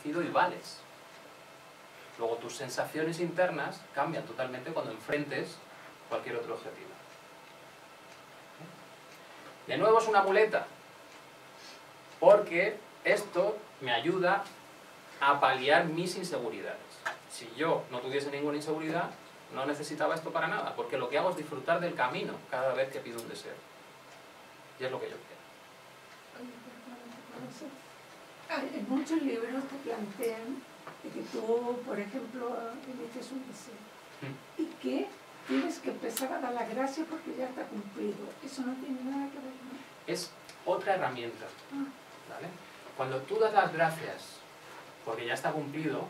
y vales. Luego tus sensaciones internas cambian totalmente cuando enfrentes cualquier otro objetivo. De nuevo es una muleta, porque esto me ayuda a paliar mis inseguridades. Si yo no tuviese ninguna inseguridad, no necesitaba esto para nada, porque lo que hago es disfrutar del camino cada vez que pido un deseo. Y es lo que yo quiero. En muchos libros te plantean de que tú, por ejemplo, emites un deseo y que tienes que empezar a dar las gracias porque ya está cumplido. Eso no tiene nada que ver, ¿no? Es otra herramienta, ¿vale? Cuando tú das las gracias porque ya está cumplido,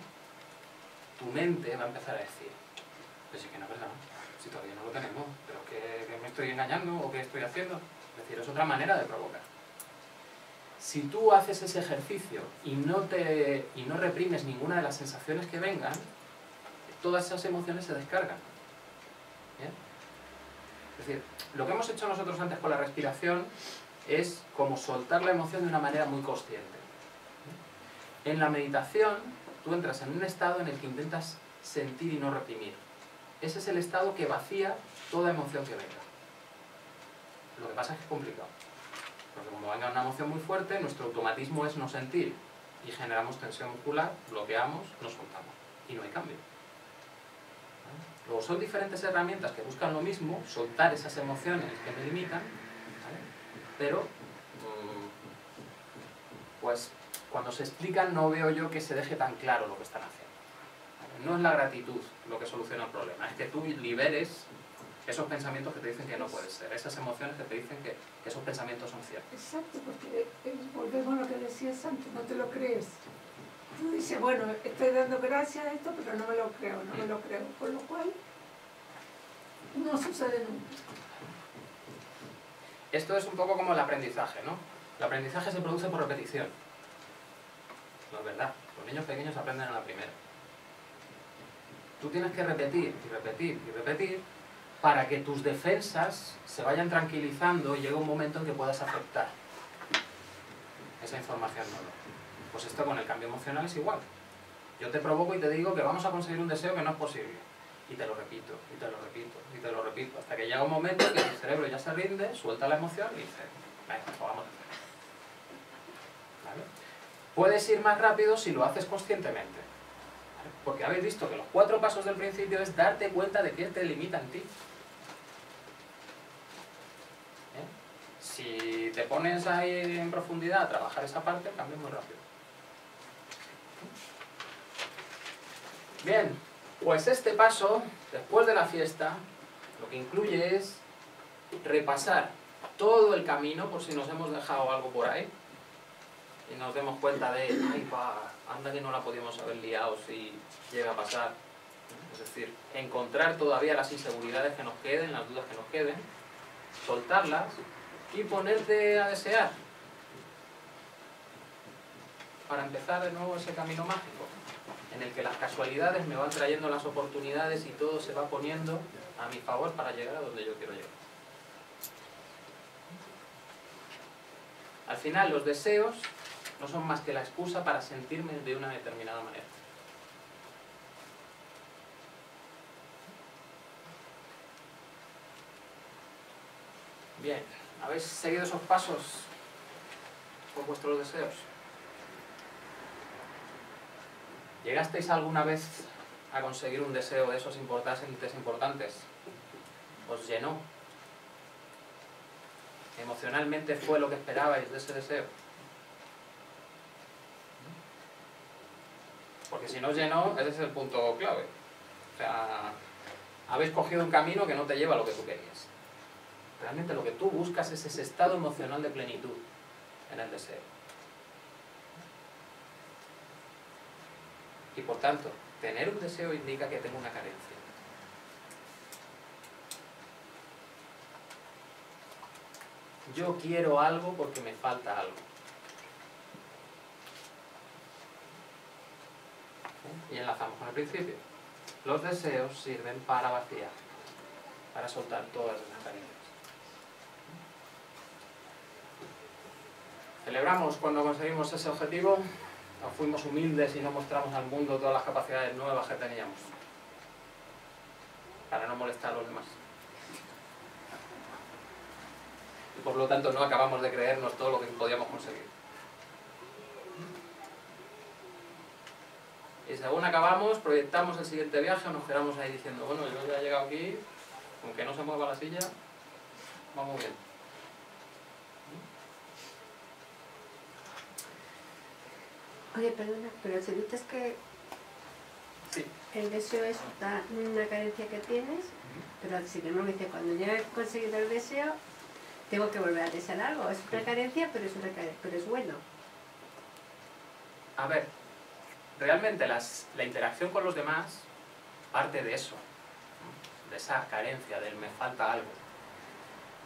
tu mente va a empezar a decir, pues sí que no es verdad, si todavía no lo tenemos, pero que me estoy engañando o que estoy haciendo. Es decir, es otra manera de provocar. Si tú haces ese ejercicio y no reprimes ninguna de las sensaciones que vengan, todas esas emociones se descargan. ¿Bien? Es decir, lo que hemos hecho nosotros antes con la respiración es como soltar la emoción de una manera muy consciente. En la meditación, tú entras en un estado en el que intentas sentir y no reprimir. Ese es el estado que vacía toda emoción que venga. Lo que pasa es que es complicado. Porque cuando venga una emoción muy fuerte, nuestro automatismo es no sentir. Y generamos tensión muscular, bloqueamos, nos soltamos. Y no hay cambio. ¿Vale? Luego son diferentes herramientas que buscan lo mismo, soltar esas emociones que me limitan, ¿vale? Pero, pues, cuando se explican no veo yo que se deje tan claro lo que están haciendo. ¿Vale? No es la gratitud lo que soluciona el problema, es que tú liberes esos pensamientos que te dicen que no puede ser, esas emociones que te dicen que esos pensamientos son ciertos. Exacto, porque volvemos a lo que decías antes, no te lo crees. Tú dices, bueno, estoy dando gracias a esto, pero no me lo creo, con lo cual no sucede nunca. Esto es un poco como el aprendizaje, ¿no? El aprendizaje se produce por repetición. No es verdad, los niños pequeños aprenden a la primera. Tú tienes que repetir y repetir y repetir para que tus defensas se vayan tranquilizando y llegue un momento en que puedas aceptar esa información nueva. Pues esto con el cambio emocional es igual. Yo te provoco y te digo que vamos a conseguir un deseo que no es posible. Y te lo repito, y te lo repito, y te lo repito, hasta que llega un momento en que tu cerebro ya se rinde, suelta la emoción y dice, venga, pues vamos a hacer. ¿Vale? Puedes ir más rápido si lo haces conscientemente. ¿Vale? Porque habéis visto que los 4 pasos del principio es darte cuenta de qué te limita en ti. Si te pones ahí en profundidad a trabajar esa parte, cambias muy rápido. Bien, pues este paso, después de la fiesta, lo que incluye es repasar todo el camino, por si nos hemos dejado algo por ahí, y nos demos cuenta de, ay, anda que no la podíamos haber liado si llega a pasar. Es decir, encontrar todavía las inseguridades que nos queden, las dudas que nos queden, soltarlas, y ponerte a desear para empezar de nuevo ese camino mágico en el que las casualidades me van trayendo las oportunidades y todo se va poniendo a mi favor para llegar a donde yo quiero llegar. Al final los deseos no son más que la excusa para sentirme de una determinada manera. Bien, ¿habéis seguido esos pasos con vuestros deseos? ¿Llegasteis alguna vez a conseguir un deseo de esos importantes? ¿Os llenó? ¿Emocionalmente fue lo que esperabais de ese deseo? Porque si no os llenó, ese es el punto clave. O sea, habéis cogido un camino que no te lleva a lo que tú querías. Realmente lo que tú buscas es ese estado emocional de plenitud en el deseo. Y por tanto, tener un deseo indica que tengo una carencia. Yo quiero algo porque me falta algo. Y enlazamos con el principio. Los deseos sirven para vaciar, para soltar todas esas carencias. Celebramos cuando conseguimos ese objetivo, No fuimos humildes y no mostramos al mundo todas las capacidades nuevas que teníamos, para no molestar a los demás. Y por lo tanto no acabamos de creernos todo lo que podíamos conseguir. Y según acabamos, proyectamos el siguiente viaje o nos quedamos ahí diciendo, bueno, yo ya he llegado aquí, aunque no se mueva la silla, vamos bien. Oye, perdona, pero si dices que Sí. el deseo es una carencia que tienes, pero sin embargo dice, cuando ya he conseguido el deseo, tengo que volver a desear algo. Es una carencia, pero es bueno. A ver, realmente la interacción con los demás parte de eso, ¿no? De esa carencia, del me falta algo.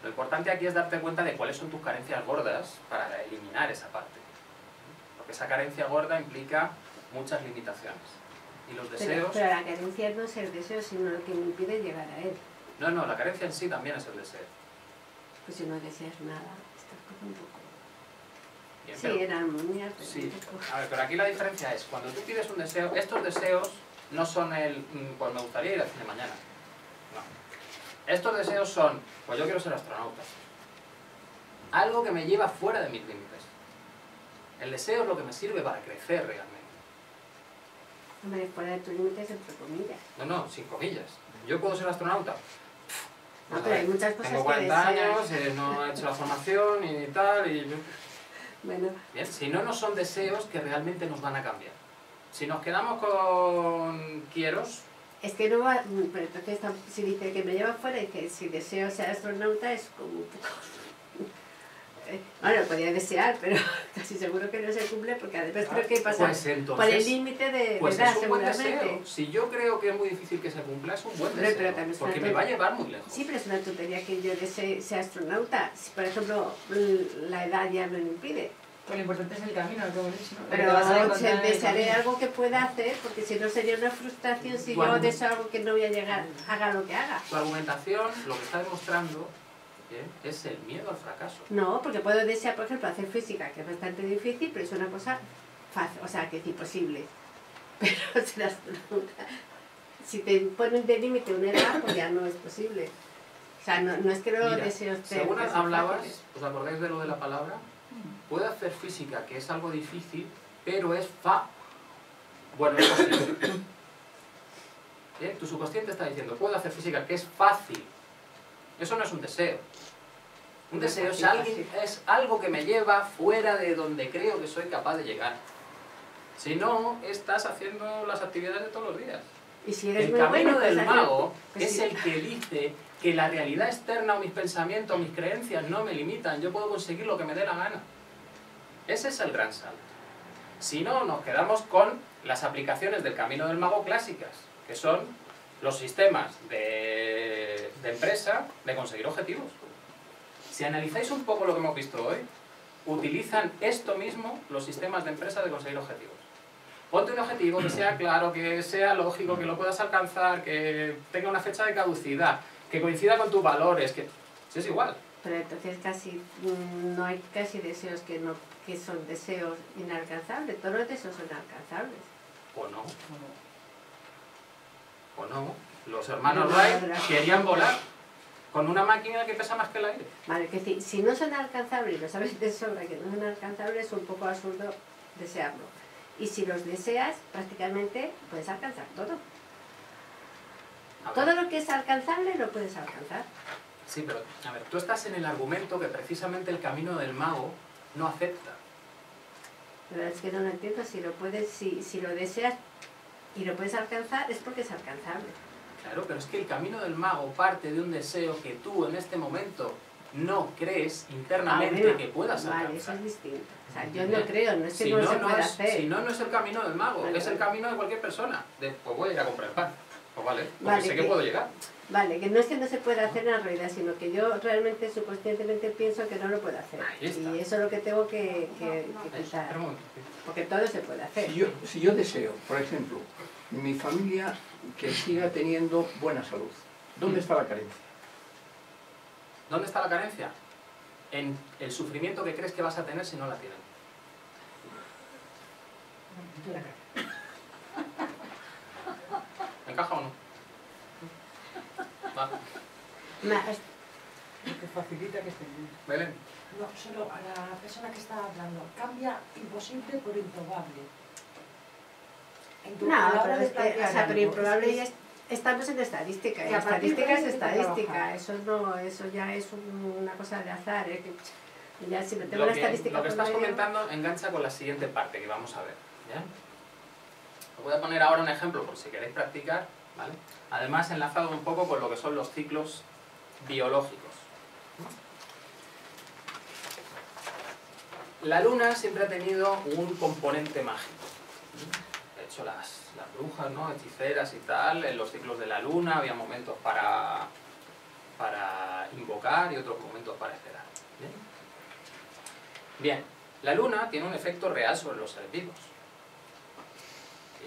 Lo importante aquí es darte cuenta de cuáles son tus carencias gordas para eliminar esa parte. Porque esa carencia gorda implica muchas limitaciones. Y los deseos... Pero la carencia no es el deseo, sino lo que me impide llegar a él. No, la carencia en sí también es el deseo. Pues si no deseas nada, estás como un poco... Bien, Sí, pero- era armonía, pero Sí, un poco... a ver, pero aquí la diferencia es, cuando tú pides un deseo, estos deseos no son el, pues me gustaría ir al cine mañana. No. Estos deseos son, pues yo quiero ser astronauta. Algo que me lleva fuera de mis límites. El deseo es lo que me sirve para crecer realmente. Hombre, fuera de tus límites, entre comillas. No, sin comillas. ¿Yo puedo ser astronauta? No, pero hay muchas cosas Tengo que 40 deseas. años, no he hecho la formación y tal, y... Bueno, Bien, si no, no son deseos que realmente nos van a cambiar. Si nos quedamos con quieros, es que no va... Pero entonces, si dice que me lleva fuera y que si deseo ser astronauta es como un poco... Bueno, podría desear, pero casi seguro que no se cumple porque además creo que pasa pues por el entonces, límite de pues edad, es un buen seguramente. deseo. Si yo creo que es muy difícil que se cumpla, es un buen Pero deseo, también es porque una me va a llevar muy lejos. Sí, pero es una tontería que yo desee ser astronauta. Si, por ejemplo, la edad ya me lo impide. Pues lo importante es el camino, lo que hemos dicho, ¿no? Pero Te vas a encontrar en el desearé camino. algo que pueda hacer, porque si no sería una frustración si Bueno. yo deseo algo que no voy a llegar, haga lo que haga. Tu argumentación lo que está demostrando es el miedo al fracaso. No, porque puedo desear, por ejemplo, hacer física, que es bastante difícil, pero es una cosa fácil, o sea, que es imposible. Pero ser astronauta, si te ponen de límite una edad, pues ya no es posible. O sea, no es que los Mira, deseos según sean hablabas, fáciles. ¿os acordáis de lo de la palabra? Puede hacer física, que es algo difícil, pero es bueno, es posible. Tu subconsciente está diciendo, puedo hacer física, que es fácil. Eso no es un deseo. Un No es deseo fácil, es algo que me lleva fuera de donde creo que soy capaz de llegar. Si no, estás haciendo las actividades de todos los días. Y si eres El muy camino bueno, pues del hacer- mago pues es sí. el que dice que la realidad externa o mis pensamientos, mis creencias no me limitan, yo puedo conseguir lo que me dé la gana. Ese es el gran salto. Si no, nos quedamos con las aplicaciones del camino del mago clásicas, que son los sistemas de empresa de conseguir objetivos. Si analizáis un poco lo que hemos visto hoy, utilizan esto mismo los sistemas de empresa de conseguir objetivos. Ponte un objetivo que sea claro, que sea lógico, que lo puedas alcanzar, que tenga una fecha de caducidad, que coincida con tus valores, que si es igual. Pero entonces casi no hay casi deseos que son deseos inalcanzables. Todos los deseos son alcanzables. ¿O no? ¿O no? Los hermanos No, Wright no. querían volar con una máquina que pesa más que el aire. Vale, que si no son alcanzables, lo sabes de sobra que no son alcanzables, es un poco absurdo desearlo. Y si los deseas, prácticamente puedes alcanzar todo. A ver. Todo lo que es alcanzable lo puedes alcanzar. Sí, pero, a ver, tú estás en el argumento que precisamente el camino del mago no acepta. Pero es que no lo entiendo, si lo deseas y lo puedes alcanzar, es porque es alcanzable. Claro, pero es que el camino del mago parte de un deseo que tú en este momento no crees internamente bueno, que puedas vale, eso alcanzar. es distinto. O sea, yo no creo, no es que Si no, no, se pueda es, hacer. si no, no es el camino del mago, Vale, es el vale. camino de cualquier persona. Pues voy a ir a comprar pan. Pues vale, porque Vale, sé que que- puedo llegar. Vale, que no es que no se pueda hacer en la realidad, sino que yo realmente subconscientemente pienso que no lo puedo hacer. Ahí está. Y eso es lo que tengo que Espera quitar. un momento. Porque todo se puede hacer. Si yo deseo, por ejemplo, mi familia que siga teniendo buena salud, ¿dónde está la carencia? ¿Dónde está la carencia? En el sufrimiento que crees que vas a tener si no la tienes. ¿Encaja o no? Vale. Lo que facilita que estén bien. Belén. No, solo a la persona que estaba hablando. Cambia imposible por improbable. No, a la pero, hora de plantear pero algo, improbable es ya estamos en estadística, y que a partir de estadística ahí es hay que estadística, trabajar. eso ya es una cosa de azar, que ya si metemos Lo la que estadística por estás medio- comentando engancha con la siguiente parte que vamos a ver. ¿Bien? Os voy a poner ahora un ejemplo por si queréis practicar, ¿vale? Además enlazado un poco con lo que son los ciclos biológicos. La luna siempre ha tenido un componente mágico. De hecho, las brujas, ¿no? Hechiceras y tal, en los ciclos de la luna había momentos para invocar y otros momentos para esperar. ¿Bien? Bien, la luna tiene un efecto real sobre los seres vivos.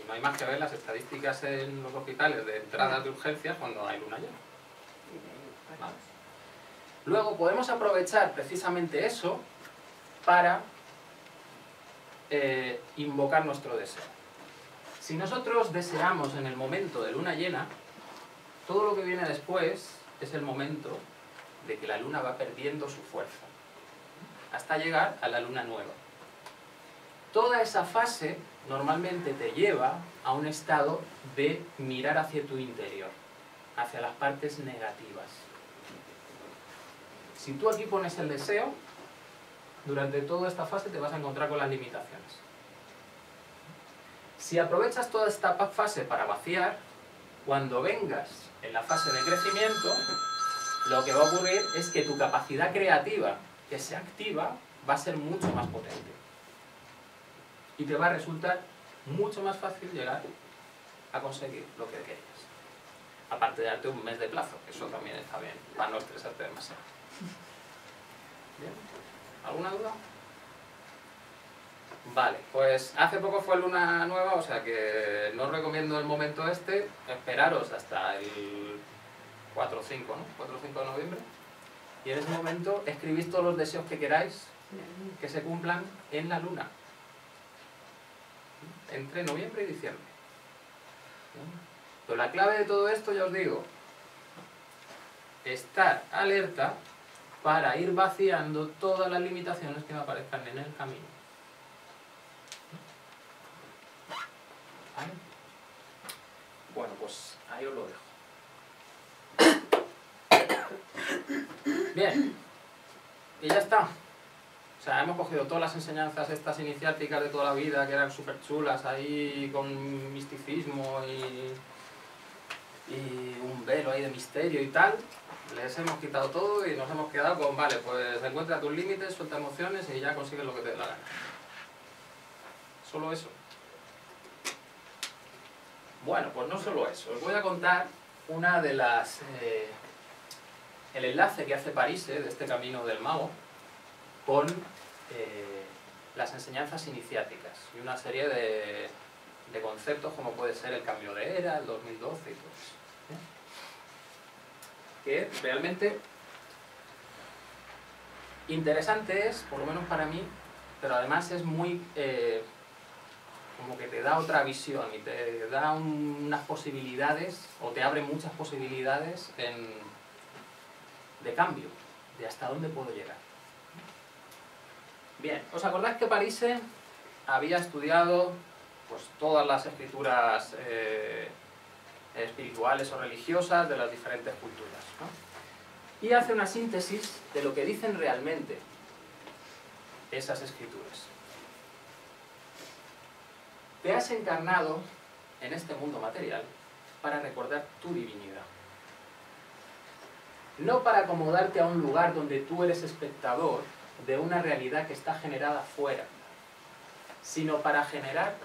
Y no hay más que ver las estadísticas en los hospitales de entradas de urgencias cuando hay luna llena. ¿Vale? Luego podemos aprovechar precisamente eso para invocar nuestro deseo. Si nosotros deseamos en el momento de luna llena, todo lo que viene después es el momento de que la luna va perdiendo su fuerza, hasta llegar a la luna nueva. Toda esa fase normalmente te lleva a un estado de mirar hacia tu interior, hacia las partes negativas. Si tú aquí pones el deseo, durante toda esta fase te vas a encontrar con las limitaciones. Si aprovechas toda esta fase para vaciar, cuando vengas en la fase de crecimiento, lo que va a ocurrir es que tu capacidad creativa que se activa va a ser mucho más potente. Y te va a resultar mucho más fácil llegar a conseguir lo que querías. Aparte de darte un mes de plazo, que eso también está bien, para no estresarte demasiado. ¿Bien? ¿Alguna duda? Vale, pues hace poco fue luna nueva, o sea que no os recomiendo el momento este, esperaros hasta el 4 o 5, ¿no? 4 o 5 de noviembre. Y en ese momento escribís todos los deseos que queráis que se cumplan en la luna. Entre noviembre y diciembre. Pero la clave de todo esto, ya os digo, estar alerta para ir vaciando todas las limitaciones que me aparezcan en el camino. ¿Vale? Bueno, pues ahí os lo dejo. Bien, y ya está. O sea, hemos cogido todas las enseñanzas estas iniciáticas de toda la vida, que eran súper chulas, ahí con misticismo y un velo ahí de misterio y tal. Les hemos quitado todo y nos hemos quedado con, vale, pues encuentra tus límites, suelta emociones y ya consigues lo que te dé la gana. Solo eso. Bueno, pues no solo eso. Os voy a contar una de las... el enlace que hace Parise de este camino del mago con las enseñanzas iniciáticas y una serie de conceptos como puede ser el cambio de era, el 2012 y todo eso. Que realmente interesante es, por lo menos para mí, pero además es muy como que te da otra visión y te da unas posibilidades, o te abre muchas posibilidades de cambio, de hasta dónde puedo llegar. Bien, ¿os acordáis que Parise había estudiado pues todas las escrituras espirituales o religiosas de las diferentes culturas, ¿no? Y hace una síntesis de lo que dicen realmente esas escrituras. Te has encarnado en este mundo material para recordar tu divinidad. No para acomodarte a un lugar donde tú eres espectador de una realidad que está generada fuera, sino para generar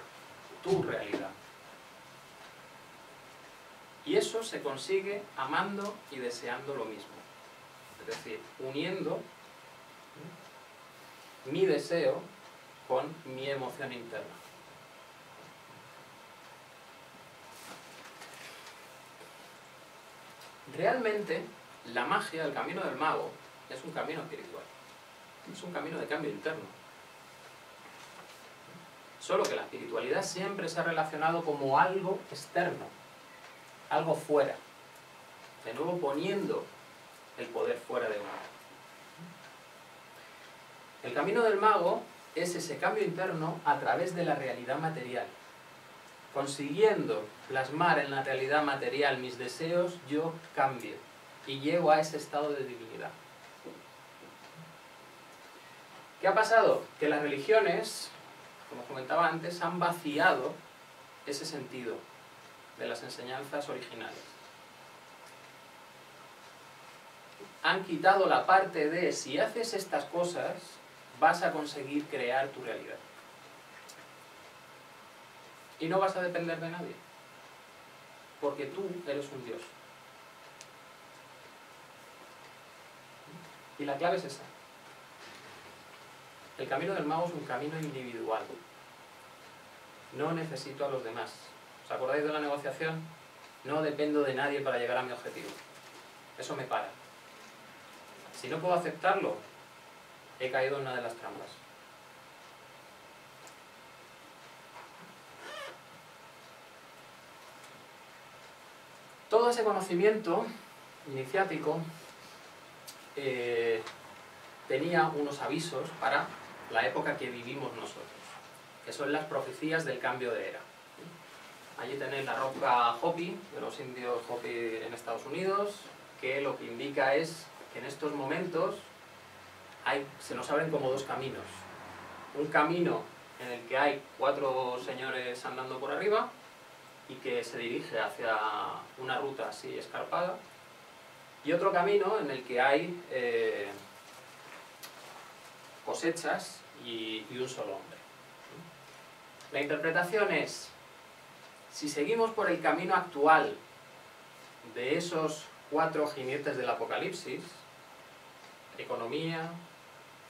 tu realidad. Y eso se consigue amando y deseando lo mismo. Es decir, uniendo mi deseo con mi emoción interna. Realmente, la magia, el camino del mago, es un camino espiritual. Es un camino de cambio interno. Solo que la espiritualidad siempre se ha relacionado como algo externo, algo fuera. De nuevo poniendo el poder fuera de uno. El camino del mago es ese cambio interno a través de la realidad material. Consiguiendo plasmar en la realidad material mis deseos, yo cambio y llego a ese estado de divinidad. ¿Qué ha pasado? Que las religiones, como comentaba antes, han vaciado ese sentido de las enseñanzas originales. Han quitado la parte de si haces estas cosas, vas a conseguir crear tu realidad. Y no vas a depender de nadie, porque tú eres un Dios. Y la clave es esa. El camino del mago es un camino individual. No necesito a los demás. ¿Os acordáis de la negociación? No dependo de nadie para llegar a mi objetivo. Eso me para. Si no puedo aceptarlo, he caído en una de las trampas. Todo ese conocimiento iniciático tenía unos avisos para la época que vivimos nosotros, que son las profecías del cambio de era. Allí tenéis la roca Hopi, de los indios Hopi en Estados Unidos, que lo que indica es que en estos momentos se nos abren como dos caminos. Un camino en el que hay 4 señores andando por arriba y que se dirige hacia una ruta así escarpada, y otro camino en el que hay cosechas y un solo hombre. La interpretación es, si seguimos por el camino actual de esos 4 jinetes del Apocalipsis, economía,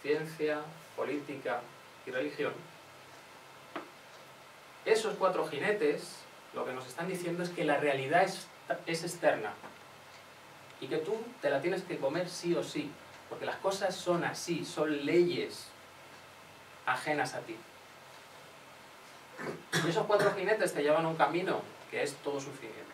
ciencia, política y religión, esos 4 jinetes lo que nos están diciendo es que la realidad es externa y que tú te la tienes que comer sí o sí, porque las cosas son así, son leyes ajenas a ti. Y esos 4 jinetes te llevan a un camino que es todo sufrimiento.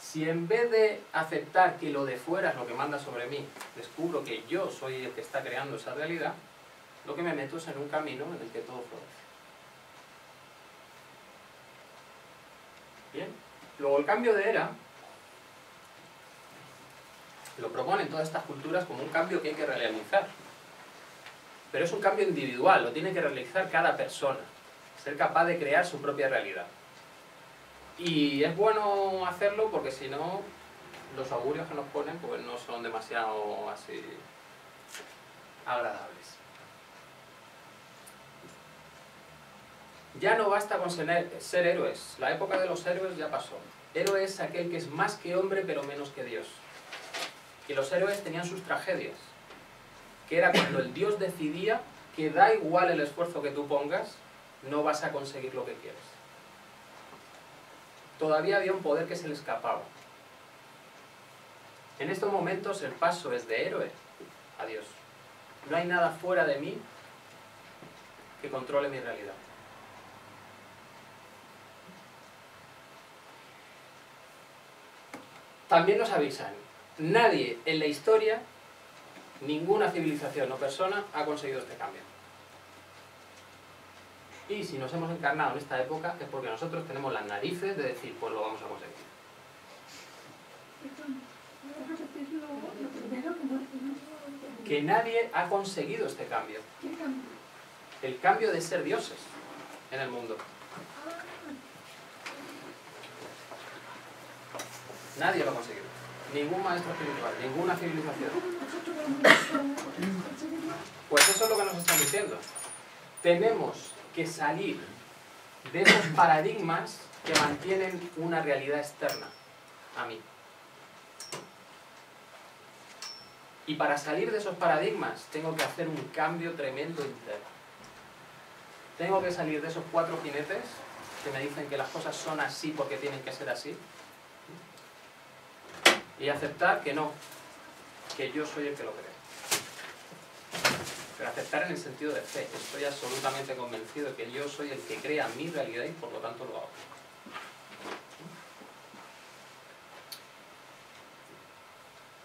Si en vez de aceptar que lo de fuera es lo que manda sobre mí, descubro que yo soy el que está creando esa realidad, lo que me meto es en un camino en el que todo florece. Bien. Luego el cambio de era lo proponen todas estas culturas como un cambio que hay que realizar. Pero es un cambio individual, lo tiene que realizar cada persona. Ser capaz de crear su propia realidad. Y es bueno hacerlo porque si no, los augurios que nos ponen pues no son demasiado así agradables. Ya no basta con ser héroes. La época de los héroes ya pasó. Héroe es aquel que es más que hombre pero menos que Dios. Y los héroes tenían sus tragedias, que era cuando el Dios decidía que da igual el esfuerzo que tú pongas, no vas a conseguir lo que quieres. Todavía había un poder que se le escapaba. En estos momentos el paso es de héroe a Dios. No hay nada fuera de mí que controle mi realidad. También nos avisan, nadie en la historia, ninguna civilización o persona ha conseguido este cambio. Y si nos hemos encarnado en esta época es porque nosotros tenemos las narices de decir, pues lo vamos a conseguir. ¿Puedes repetir lo primero que no? Que nadie ha conseguido este cambio. ¿Qué cambio? El cambio de ser dioses en el mundo. Nadie lo ha conseguido. Ningún maestro espiritual, ninguna civilización. Pues eso es lo que nos están diciendo. Tenemos que salir de esos paradigmas que mantienen una realidad externa a mí. Y para salir de esos paradigmas tengo que hacer un cambio tremendo interno. Tengo que salir de esos 4 jinetes que me dicen que las cosas son así porque tienen que ser así. Y aceptar que no, que yo soy el que lo cree. Pero aceptar en el sentido de fe. Estoy absolutamente convencido de que yo soy el que crea mi realidad y por lo tanto lo hago.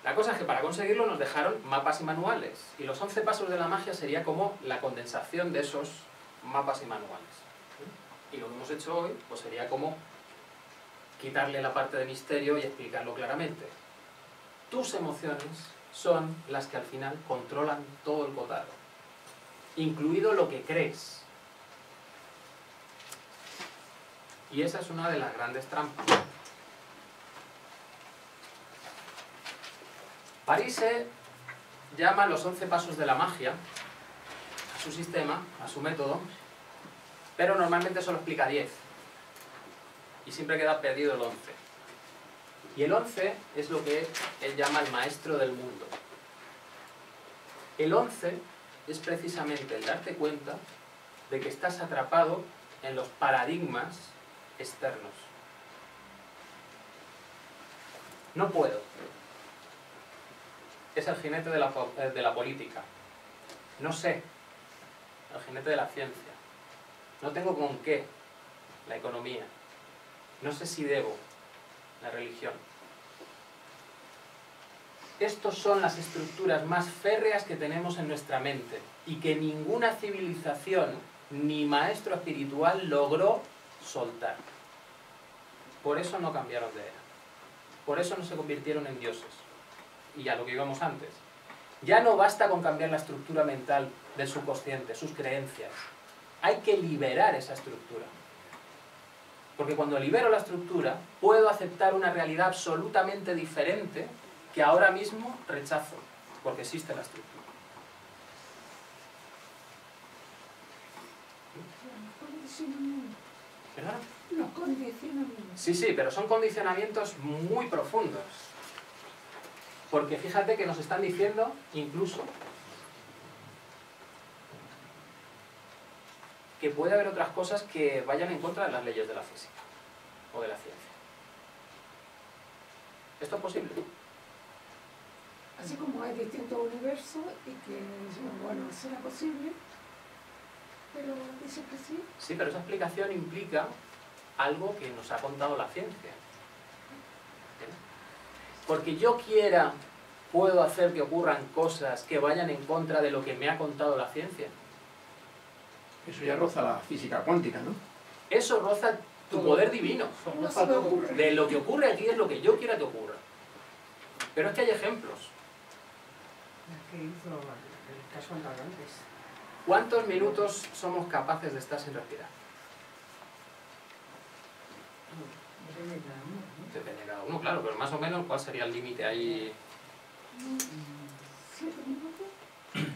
La cosa es que para conseguirlo nos dejaron mapas y manuales. Y los 11 pasos de la magia sería como la condensación de esos mapas y manuales. Y lo que hemos hecho hoy pues sería como quitarle la parte de misterio y explicarlo claramente. Tus emociones son las que al final controlan todo el cotarro, incluido lo que crees. Y esa es una de las grandes trampas. Parise llama los 11 pasos de la magia a su sistema, a su método, pero normalmente solo explica 10. Y siempre queda perdido el 11. Y el 11 es lo que él llama el maestro del mundo. El 11 es precisamente el darte cuenta de que estás atrapado en los paradigmas externos. No puedo. Es el jinete de la política. No sé. El jinete de la ciencia. No tengo con qué. La economía. No sé si debo. La religión. Estos son las estructuras más férreas que tenemos en nuestra mente y que ninguna civilización ni maestro espiritual logró soltar. Por eso no cambiaron de era. Por eso no se convirtieron en dioses. Y a lo que íbamos antes. Ya no basta con cambiar la estructura mental del subconsciente, sus creencias. Hay que liberar esa estructura. Porque cuando libero la estructura, puedo aceptar una realidad absolutamente diferente que ahora mismo rechazo, porque existe la estructura. ¿Perdón? Los condicionamientos. Sí, pero son condicionamientos muy profundos. Porque fíjate que nos están diciendo, incluso, que puede haber otras cosas que vayan en contra de las leyes de la física o de la ciencia. ¿Esto es posible? Así como hay distintos universos y que, bueno, será posible, pero dice que sí. Sí, pero esa explicación implica algo que nos ha contado la ciencia. Porque yo quiera, puedo hacer que ocurran cosas que vayan en contra de lo que me ha contado la ciencia. Eso ya roza la física cuántica, ¿no? Eso roza tu poder divino. No se me ocurre. De lo que ocurre aquí es lo que yo quiera que ocurra. Pero es que hay ejemplos. ¿Qué hizo el caso antes? ¿Cuántos minutos somos capaces de estar sin respirar? Depende de cada uno, ¿no? Depende de cada uno, claro, pero más o menos, ¿cuál sería el límite ahí? 7 minutos.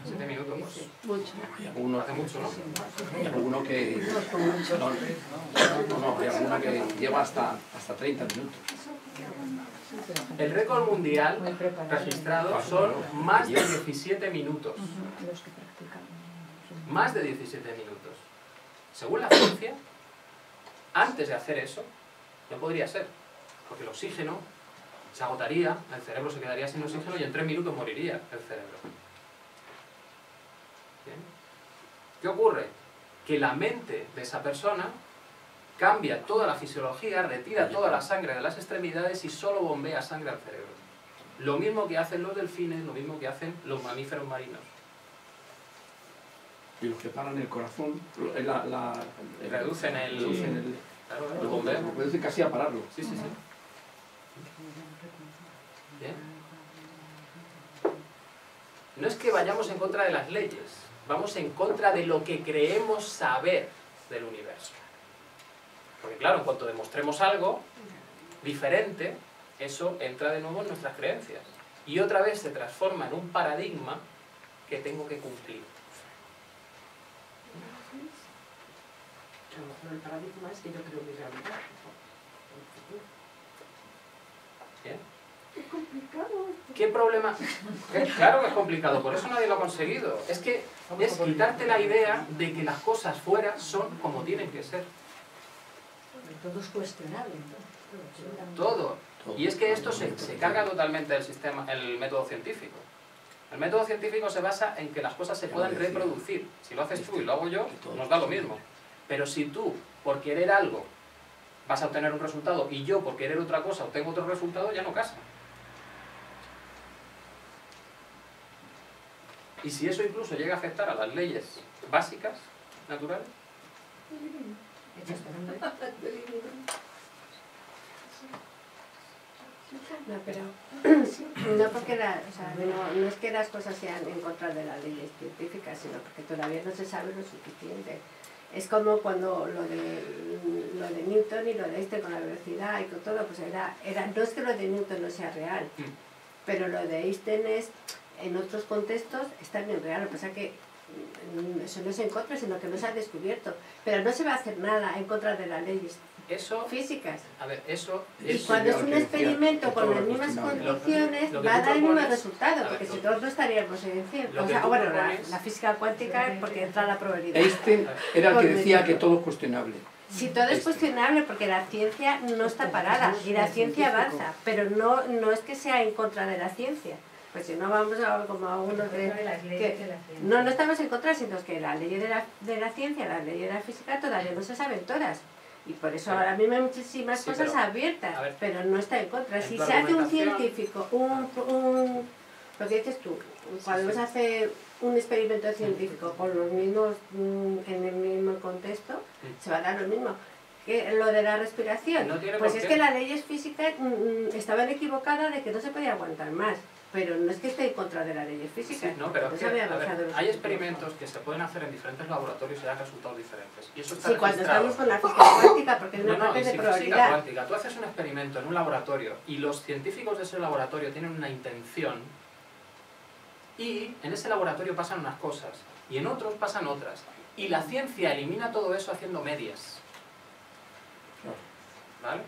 7 minutos, pues. Mucho. Hay algunos, Hace mucho, ¿no? hay alguno que... No, hay alguna que lleva hasta 30 minutos. El récord mundial Muy preparado. registrado son más de 17 minutos. Los que practican. Más de 17 minutos. Según la ciencia, antes de hacer eso, no podría ser. Porque el oxígeno se agotaría, el cerebro se quedaría sin oxígeno y en 3 minutos moriría el cerebro. ¿Bien? ¿Qué ocurre? Que la mente de esa persona cambia toda la fisiología, retira toda la sangre de las extremidades y solo bombea sangre al cerebro. Lo mismo que hacen los delfines, lo mismo que hacen los mamíferos marinos. Y los que paran el corazón, Reducen el claro, el lo bombeo. reducen casi a pararlo. Sí. Bien. No es que vayamos en contra de las leyes, vamos en contra de lo que creemos saber del universo. Porque claro, en cuanto demostremos algo diferente, eso entra de nuevo en nuestras creencias. Y otra vez se transforma en un paradigma que tengo que cumplir. A lo mejor el paradigma es que yo creo mi realidad. ¿Bien? Es complicado esto. ¿Qué problema? Claro que es complicado, por eso nadie lo ha conseguido. Es que es quitarte la idea de que las cosas fuera son como tienen que ser. Todo es cuestionable. Todo. Y es que esto se carga totalmente del sistema, el método científico. El método científico se basa en que las cosas se puedan reproducir. Si lo haces tú y lo hago yo, nos da lo mismo. Pero si tú, por querer algo, vas a obtener un resultado y yo, por querer otra cosa, obtengo otro resultado, ya no casa. Y si eso incluso llega a afectar a las leyes básicas, naturales, No, pero no porque no es que las cosas sean en contra de las leyes científicas, sino porque todavía no se sabe lo suficiente. Es como cuando lo de Newton y lo de Einstein con la velocidad y con todo, pues no es que lo de Newton no sea real, pero lo de Einstein es, en otros contextos, es también real. Lo que pasa es que eso no es en contra, sino que no se ha descubierto. Pero no se va a hacer nada en contra de las leyes físicas. A ver, eso y cuando es un experimento con las mismas condiciones, va a dar el mismo resultado, porque si todos no estaríamos en ciencia. O sea, bueno, la física cuántica, porque entra la probabilidad. Einstein era el que decía que todo es cuestionable. Sí, todo es cuestionable, porque la ciencia no está parada, y la ciencia avanza, pero no es que sea en contra de la ciencia. Pues si no vamos a como a unos no estamos en contra, sino que las leyes de la ciencia, las leyes de la física todavía no se saben todas. Y por eso ahora mismo hay muchísimas cosas abiertas, pero no está en contra. Si se hace un científico, lo que dices tú, cuando se hace un experimento científico con los mismos, en el mismo contexto, se va a dar lo mismo. Lo de la respiración, pues es que las leyes físicas estaban equivocadas de que no se podía aguantar más. Pero no es que esté en contra de las leyes físicas. Sí, no, pero hay experimentos que se pueden hacer en diferentes laboratorios y dan resultados diferentes. Y eso está cuando registrado. estamos con la física cuántica, porque es una parte de probabilidad. Física cuántica, tú haces un experimento en un laboratorio y los científicos de ese laboratorio tienen una intención y en ese laboratorio pasan unas cosas y en otros pasan otras. Y la ciencia elimina todo eso haciendo medias. ¿Vale?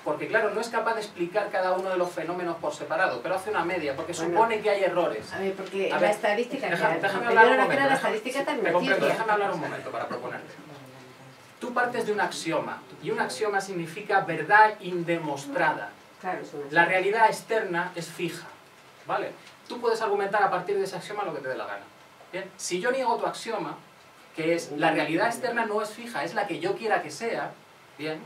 Porque claro, no es capaz de explicar cada uno de los fenómenos por separado, pero hace una media, porque supone que hay errores. A ver, porque la estadística... Déjame hablar un momento. La estadística también te comprendo, déjame hablar un momento para proponerte. Tú partes de un axioma, y un axioma significa verdad indemostrada. Claro, es una la realidad externa es fija, ¿vale? Tú puedes argumentar a partir de ese axioma lo que te dé la gana. ¿Bien? Si yo niego tu axioma, que es la realidad externa no es fija, es la que yo quiera que sea, ¿bien?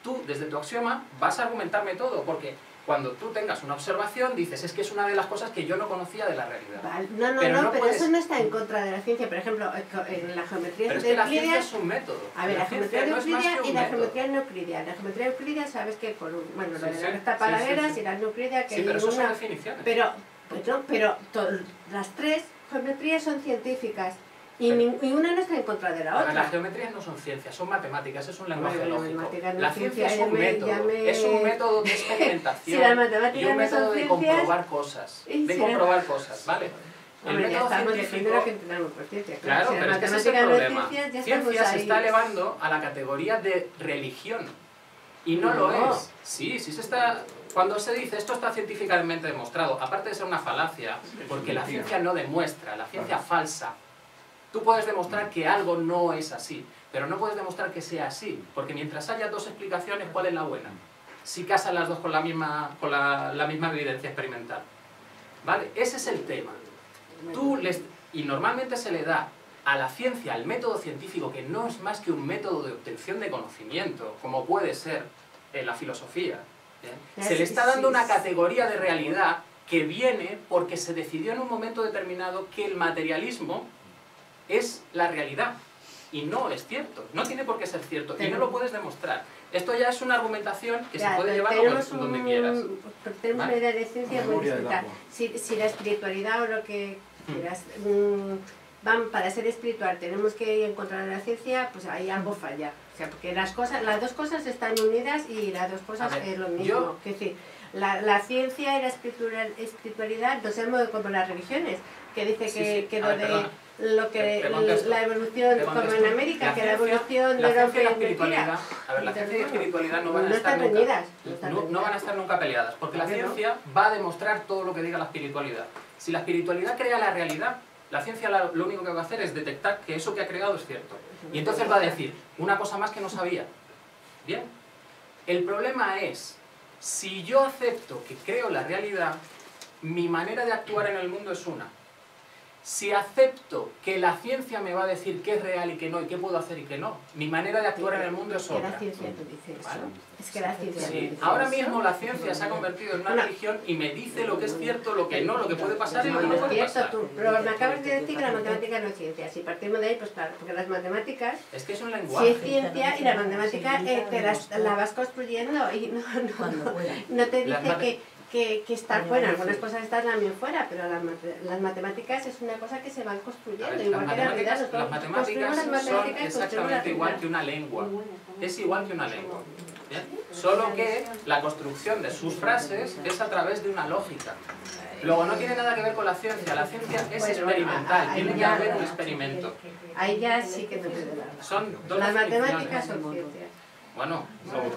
Tú, desde tu axioma, vas a argumentarme todo, porque cuando tú tengas una observación, dices, es que es una de las cosas que yo no conocía de la realidad. Vale. Pero eso no está en contra de la ciencia. Por ejemplo, en la geometría pero es que la ciencia es un método. A ver, la geometría euclidia y la geometría no euclidia. La geometría euclidia, sabes que por lo de las rectas paralelas y la no euclidia, que pero eso son definiciones. Pero las tres geometrías son científicas. Y una no está en contra de la otra. Las geometrías no son ciencias, son matemáticas, es un lenguaje lógico. La ciencia es un método, es un método de experimentación y un método de comprobar cosas. ¿Vale? El método científico... Claro, pero es que ese es el problema. Ciencia se está elevando a la categoría de religión. Y no lo es. Sí se está... Cuando se dice esto está científicamente demostrado, aparte de ser una falacia, porque la ciencia no demuestra, la ciencia falsa. Tú puedes demostrar que algo no es así, pero no puedes demostrar que sea así, porque mientras haya dos explicaciones, ¿cuál es la buena? Si casan las dos con la misma evidencia experimental. ¿Vale? Ese es el tema. Y normalmente se le da a la ciencia, al método científico, que no es más que un método de obtención de conocimiento, como puede ser la filosofía. Se le está dando una categoría de realidad que viene porque se decidió en un momento determinado que el materialismo es la realidad, y no es cierto, no tiene por qué ser cierto, y no lo puedes demostrar. Esto ya es una argumentación que se puede llevar donde quieras. Tenemos una idea de ciencia muy distinta. Si la espiritualidad o lo que quieras, para ser espiritual tenemos que ir en contra de la ciencia, pues ahí algo falla. O sea, porque las dos cosas están unidas y las dos cosas es lo mismo. Es decir, la ciencia y la espiritualidad no seamos como las religiones, que dice que la evolución como en América, que la evolución de la ciencia y la espiritualidad, la ciencia y la espiritualidad no van a estar nunca peleadas, porque la ciencia va a demostrar todo lo que diga la espiritualidad. Si la espiritualidad crea la realidad, la ciencia lo único que va a hacer es detectar que eso que ha creado es cierto. Y entonces va a decir, una cosa más que no sabía. Bien. El problema es, si yo acepto que creo la realidad, mi manera de actuar en el mundo es una. Si acepto que la ciencia me va a decir qué es real y qué no, y qué puedo hacer y qué no, mi manera de actuar en el mundo es Que la otra. ciencia te dice eso. ¿Vale? Es que la ciencia te Sí, dice ahora eso. mismo la ciencia se ha convertido en una religión y me dice lo que es cierto, lo que no, lo que puede pasar y lo que no Es puede cierto, pasar. tú, pero me acabas de decir que la matemática no es ciencia. Si partimos de ahí, pues claro, porque las matemáticas Es que es un sí lenguaje. es ciencia y la matemática la vas construyendo y no te Las dice mate- que está fuera. Algunas cosas están también fuera, pero las matemáticas es una cosa que se van A construyendo. ver, Igual que la vida, las nosotros matemáticas construimos las son matemáticas, construimos la exactamente igual vida. que una lengua. Es igual que una lengua. ¿Bien? Solo que la construcción de sus frases es a través de una lógica. Luego no tiene nada que ver con la ciencia es Bueno, experimental, ahí tiene que ya- haber un experimento. Ahí ya sí que no te doy la razón. Son dos Las matemáticas definiciones. son ciencias. Bueno,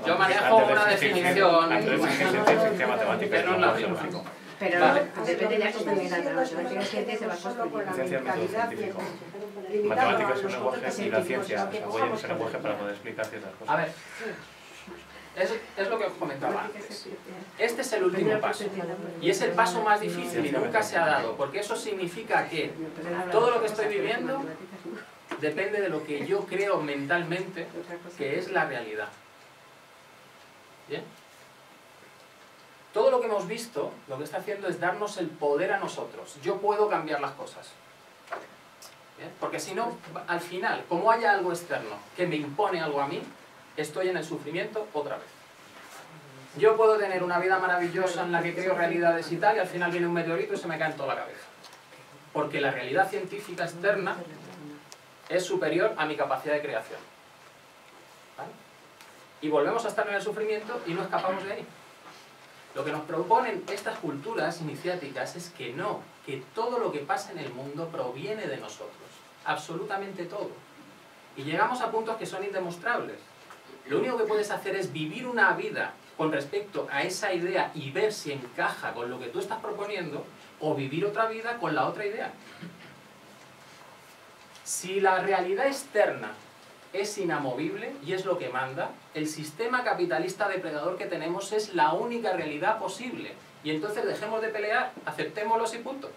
yo manejo una definición, Antes de ciencia que matemáticas. que no es la misma. Pero Vale. depende ya cómo te la matemática es ciencia y se va Solo con la construyendo. Ciencia es método mentalidad científico. limitado Matemáticas a es un nosotros lenguaje y que la ciencia sentimos, se apoya en ese lenguaje para poder explicar ciertas A cosas. ver, es lo que os comentaba antes. Este es el último paso. Y es el paso más difícil y nunca se ha dado, porque eso significa que todo lo que estoy viviendo depende de lo que yo creo mentalmente que es la realidad. ¿Bien? Todo lo que hemos visto, lo que está haciendo es darnos el poder a nosotros. Yo puedo cambiar las cosas. ¿Bien? Porque si no, al final, como haya algo externo que me impone algo a mí, estoy en el sufrimiento otra vez. Yo puedo tener una vida maravillosa en la que creo realidades y tal, y al final viene un meteorito y se me cae en toda la cabeza. Porque la realidad científica externa es superior a mi capacidad de creación. ¿Vale? Y volvemos a estar en el sufrimiento y no escapamos de ahí. Lo que nos proponen estas culturas iniciáticas es que no, que todo lo que pasa en el mundo proviene de nosotros. Absolutamente todo. Y llegamos a puntos que son indemostrables. Lo único que puedes hacer es vivir una vida con respecto a esa idea y ver si encaja con lo que tú estás proponiendo, o vivir otra vida con la otra idea. Si la realidad externa es inamovible y es lo que manda, el sistema capitalista depredador que tenemos es la única realidad posible. Y entonces dejemos de pelear, aceptémoslos y punto.